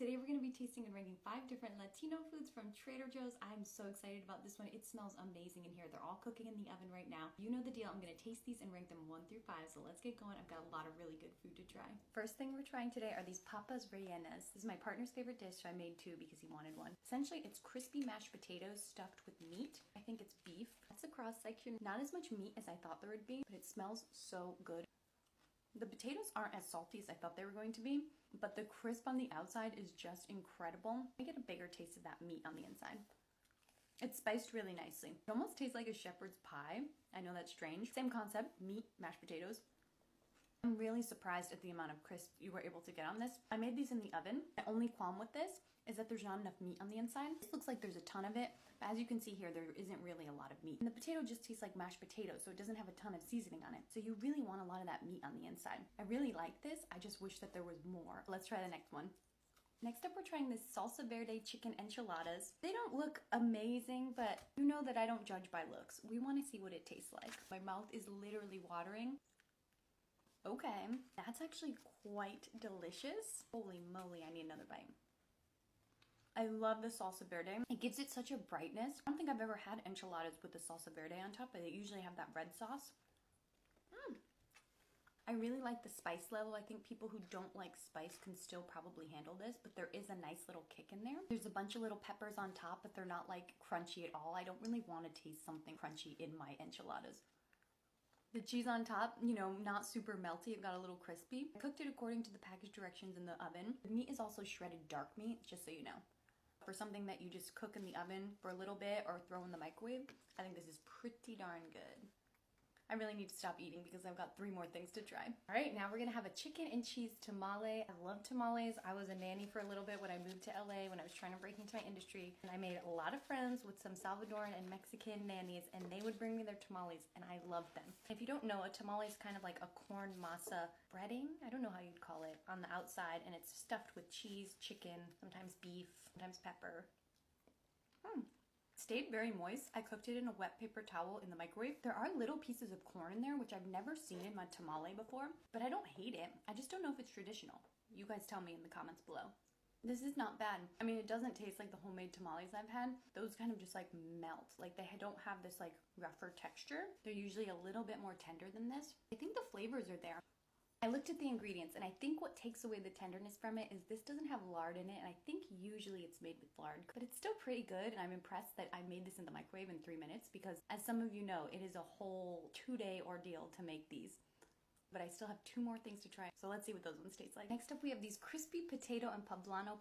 Today we're going to be tasting and ranking 5 different Latino foods from Trader Joe's. I'm so excited about this one. It smells amazing in here. They're all cooking in the oven right now. You know the deal. I'm going to taste these and rank them 1 through 5. So let's get going. I've got a lot of really good food to try. First thing we're trying today are these papas rellenas. This is my partner's favorite dish, so I made 2 because he wanted one. Essentially, it's crispy mashed potatoes stuffed with meat. I think it's beef. That's a cross section. Not as much meat as I thought there would be, but it smells so good. The potatoes aren't as salty as I thought they were going to be, but the crisp on the outside is just incredible. I get a bigger taste of that meat on the inside. It's spiced really nicely. It almost tastes like a shepherd's pie. I know that's strange. Same concept, meat, mashed potatoes. I'm really surprised at the amount of crisp you were able to get on this. I made these in the oven. My only qualm with this is that there's not enough meat on the inside. This looks like there's a ton of it, but as you can see here, there isn't really a lot of meat. And the potato just tastes like mashed potatoes, so it doesn't have a ton of seasoning on it. So you really want a lot of that meat on the inside. I really like this. I just wish that there was more. Let's try the next one. Next up, we're trying this salsa verde chicken enchiladas. They don't look amazing, but you know that I don't judge by looks. We want to see what it tastes like. My mouth is literally watering. Okay, that's actually quite delicious. Holy moly, I need another bite. I love the salsa verde. It gives it such a brightness. I don't think I've ever had enchiladas with the salsa verde on top, but they usually have that red sauce. I really like the spice level. I think people who don't like spice can still probably handle this, but there is a nice little kick in there. There's a bunch of little peppers on top, but they're not like crunchy at all. I don't really want to taste something crunchy in my enchiladas. The cheese on top, you know, not super melty. It got a little crispy. I cooked it according to the package directions in the oven. The meat is also shredded dark meat, just so you know. For something that you just cook in the oven for a little bit or throw in the microwave, I think this is pretty darn good. I really need to stop eating because I've got 3 more things to try. All right, now we're gonna have a chicken and cheese tamale. I love tamales. I was a nanny for a little bit when I moved to LA when I was trying to break into my industry. And I made a lot of friends with some Salvadoran and Mexican nannies, and they would bring me their tamales, and I loved them. If you don't know, a tamale is kind of like a corn masa breading. I don't know how you'd call it, on the outside, and it's stuffed with cheese, chicken, sometimes beef, sometimes pepper. Stayed very moist. I cooked it in a wet paper towel in the microwave. There are little pieces of corn in there, which I've never seen in my tamale before, but I don't hate it. I just don't know if it's traditional. You guys tell me in the comments below. This is not bad. I mean, it doesn't taste like the homemade tamales I've had. Those kind of just like melt. Like they don't have this like rougher texture. They're usually a little bit more tender than this. I think the flavors are there. I looked at the ingredients, and I think what takes away the tenderness from it is this doesn't have lard in it, and I think usually it's made with lard, but it's still pretty good, and I'm impressed that I made this in the microwave in 3 minutes because, as some of you know, it is a whole 2-day ordeal to make these. But I still have 2 more things to try, so let's see what those ones taste like. Next up, we have these crispy potato and poblano